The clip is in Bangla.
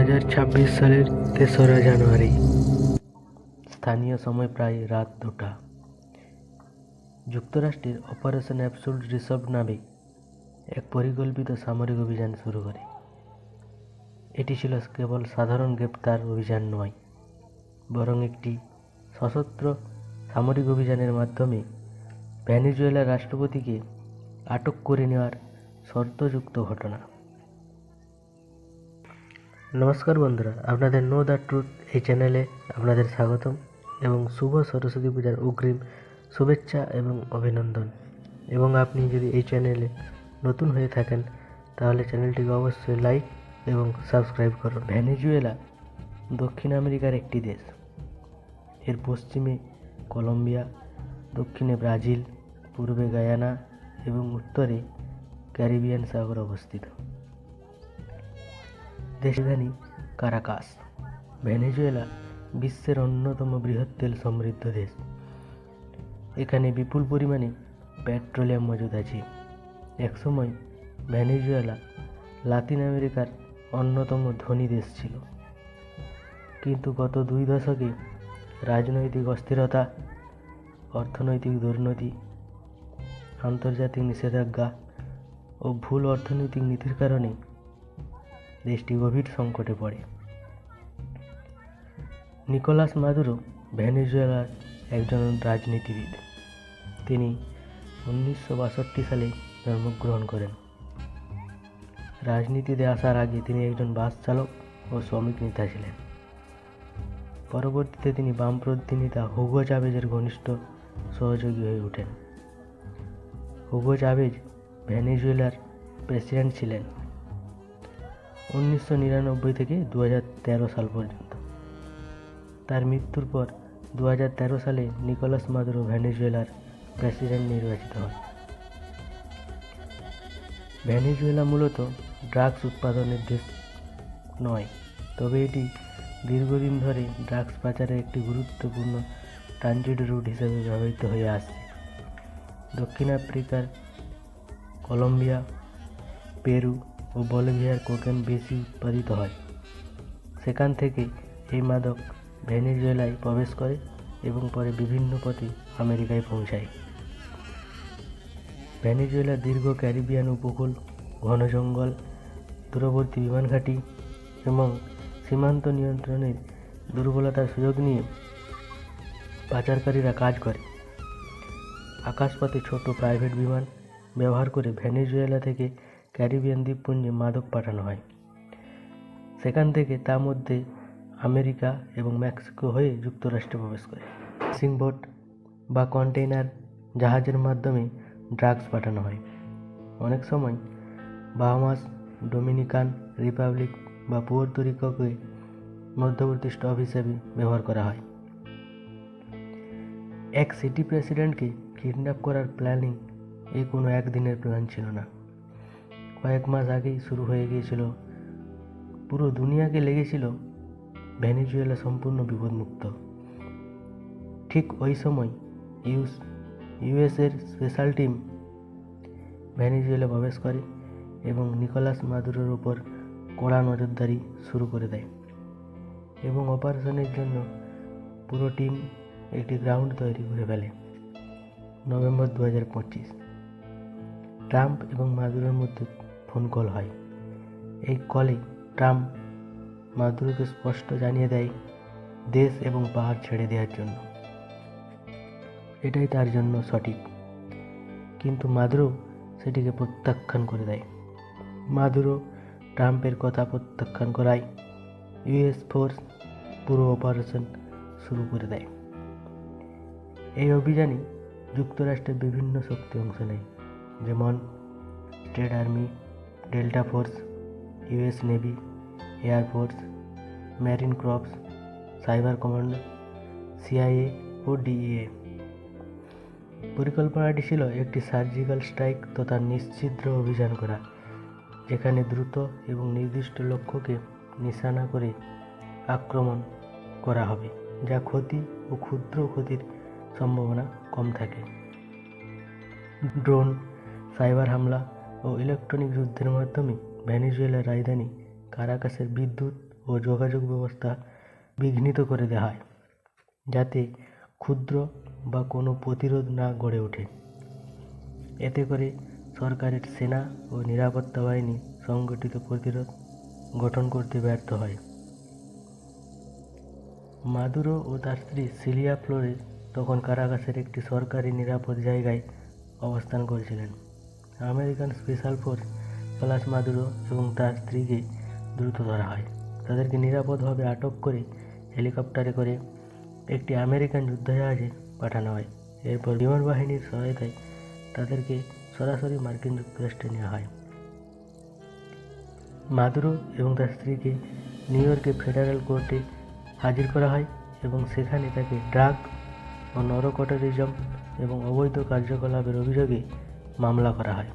2026 সালের 3রা জানুয়ারি, স্থানীয় সময় প্রায় রাত 2টা। যুক্তরাষ্ট্রের অপারেশন অ্যাবসোলিউট রিসলভ নামে এক পরিকল্পিত সামরিক অভিযান শুরু করে। এটি ছিল কেবল সাধারণ গ্রেপ্তার অভিযান নয়, বরং একটি সশস্ত্র সামরিক অভিযানের মাধ্যমে ভেনেজুয়েলার রাষ্ট্রপতিকে আটক করে নেওয়ার শর্তযুক্ত ঘটনা। নমস্কার বন্ধুরা, আপনাদের নো দ্য ট্রুথ এই চ্যানেলে আপনাদের স্বাগতম এবং শুভ সরস্বতী পূজার অগ্রিম শুভেচ্ছা এবং অভিনন্দন। এবং আপনি যদি এই চ্যানেলে নতুন হয়ে থাকেন তাহলে চ্যানেলটিকে অবশ্যই লাইক এবং সাবস্ক্রাইব করুন। ভেনেজুয়েলা দক্ষিণ আমেরিকার একটি দেশ। এর পশ্চিমে কলম্বিয়া, দক্ষিণে ব্রাজিল, পূর্বে গায়ানা এবং উত্তরে ক্যারিবিয়ান সাগর অবস্থিত। রাজধানী কারাকাস। ভেনেজুয়েলা বিশ্বের অন্যতম বৃহৎ তেল সমৃদ্ধ দেশ। এখানে বিপুল পরিমাণে পেট্রোলিয়াম মজুদ আছে। একসময় ভেনেজুয়েলা লাতিন আমেরিকার অন্যতম ধনী দেশ ছিল, কিন্তু গত 2 দশকে রাজনৈতিক অস্থিরতা, অর্থনৈতিক দুর্নীতি, আন্তর্জাতিক নিষেধাজ্ঞা ও ভুল অর্থনৈতিক নীতির কারণে দেশটি গভীর সংকটে পড়ে। নিকোলাস মাদুরো ভেনেজুয়েলার একজন রাজনীতিবিদ। তিনি 1962 সালে জন্মগ্রহণ করেন। রাজনীতিতে আসার আগে তিনি একজন বাস চালক ও শ্রমিক নেতা ছিলেন। পরবর্তীতে তিনি বামপন্থী নেতা হুগো চাভেজের ঘনিষ্ঠ সহযোগী হয়ে ওঠেন। হুগো চাভেজ ভেনেজুয়েলার প্রেসিডেন্ট ছিলেন 1999 থেকে 2013 সাল পর্যন্ত। তার মৃত্যুর পর 2013 সালে নিকোলাস মাদুরো ভেনেজুয়েলার প্রেসিডেন্ট নির্বাচিত হন। ভেনেজুয়েলা মূলত ড্রাগস উৎপাদনের দেশ নয়, তবে এটি দীর্ঘদিন ধরে ড্রাগস পাচারের একটি গুরুত্বপূর্ণ ট্রানজিট রুট হিসেবে ব্যবহৃত হয়ে আসছে। দক্ষিণ আফ্রিকার কলম্বিয়া, পেরু ও বলিভিয়ার কোকেন বেশি উৎপাদিত হয়। সেখান থেকে এই মাদক ভেনেজুয়েলায় প্রবেশ করে এবং পরে বিভিন্ন পথে আমেরিকায় পৌঁছায়। ভেনেজুয়েলার দীর্ঘ ক্যারিবিয়ান উপকূল, ঘন জঙ্গল, দূরবর্তী বিমান ঘাঁটি এবং সীমান্ত নিয়ন্ত্রণের দুর্বলতার সুযোগ নিয়ে পাচারকারীরা কাজ করে। আকাশপথে ছোট প্রাইভেট বিমান ব্যবহার করে ভেনেজুয়েলা থেকে ক্যারিবিয়ান দ্বীপপুঞ্জে মাদক পাঠানো হয়। সেখান থেকে তা মধ্যে আমেরিকা এবং মেক্সিকো হয়ে যুক্তরাষ্ট্রে প্রবেশ করে। ফিশিং বোট বা কন্টেইনার জাহাজের মাধ্যমে ড্রাগস পাঠানো হয়। অনেক সময় বাহামাস, ডোমিনিকান রিপাবলিক বা পুয়ের্তো রিকোকে মধ্যবর্তী স্টপ হিসেবে ব্যবহার করা হয়। এক সিটি প্রেসিডেন্টকে কিডন্যাপ করার প্ল্যানিং কোনো একদিনের প্ল্যান ছিল না। কয়েক মাস আগেই শুরু হয়ে গিয়েছিল। পুরো দুনিয়াকে লেগেছিল ভেনেজুয়েলা সম্পূর্ণ বিপদমুক্ত। ঠিক ওই সময় ইউএসের স্পেশাল টিম ভেনেজুয়েলা প্রবেশ করে এবং নিকোলাস মাদুরোর উপর কড়া নজরদারি শুরু করে দেয় এবং অপারেশনের জন্য পুরো টিম একটি গ্রাউন্ড তৈরি করে ফেলে। নভেম্বর 2025 ট্রাম্প এবং মাদুরোর মধ্যে ফোন কল হয়। এই কলে ট্রাম্প মাদুরোকে স্পষ্ট জানিয়ে দেয় দেশ এবং পাহাড় ছেড়ে দেওয়ার জন্য। এটাই তার জন্য সঠিক, কিন্তু মাদুরো সেটিকে প্রত্যাখ্যান করে দেয়। মাদুরো ট্রাম্পের কথা প্রত্যাখ্যান করায় ইউএস ফোর্স পুরো অপারেশন শুরু করে দেয়। এই অভিযানে যুক্তরাষ্ট্রের বিভিন্ন শক্তি অংশ নেয়, যেমন state army, Delta Force, US Navy, Air Force, Marine Corps, Cyber Command, CIA ও ডিইএ। পরিকল্পনাটি ছিল একটি সার্জিক্যাল স্ট্রাইক তথা নিশ্ছিদ্র অভিযান করা, যেখানে দ্রুত এবং নির্দিষ্ট লক্ষ্যকে নিশানা করে আক্রমণ করা হবে, যা ক্ষতি ও ক্ষুদ্র ক্ষতির সম্ভাবনা কম থাকে। ড্রোন, সাইবার হামলা ও ইলেকট্রনিক যুদ্ধের মাধ্যমে ভেনেজুয়েলার রাজধানী কারাকাসের বিদ্যুৎ ও যোগাযোগ ব্যবস্থা বিঘ্নিত করে দেওয়া হয়, যাতে ক্ষুদ্র বা কোনো প্রতিরোধ না গড়ে ওঠে। এতে করে সরকারের সেনা ও নিরাপত্তা বাহিনী সংগঠিত প্রতিরোধ গঠন করতে ব্যর্থ হয়। মাদুরো ও তার স্ত্রী সিলিয়া ফ্লোরেস তখন কারাগাসের একটি সরকারি নিরাপদ জায়গায় অবস্থান করছিলেন। American special force plus Maduro এবং তার স্ত্রীকে দ্রুত ধরা হয়। তাদেরকে নিরাপদভাবে আটক করে হেলিকপ্টারে করে একটি আমেরিকান যুদ্ধজাহাজে পাঠানো হয়। এরপর বিমান বাহিনীর সহায়তায় তাদেরকে সরাসরি মার্কিন যুক্তরাষ্ট্রে নেওয়া হয়। মাদুরো এবং তার স্ত্রীকে নিউ ইয়র্কে ফেডারেল কোর্টে হাজির করা হয় এবং সেখানে তাকে ড্রাগ ও নরকোটেরিজম এবং অবৈধ কার্যকলাপের অভিযোগে মামলা করা হয়।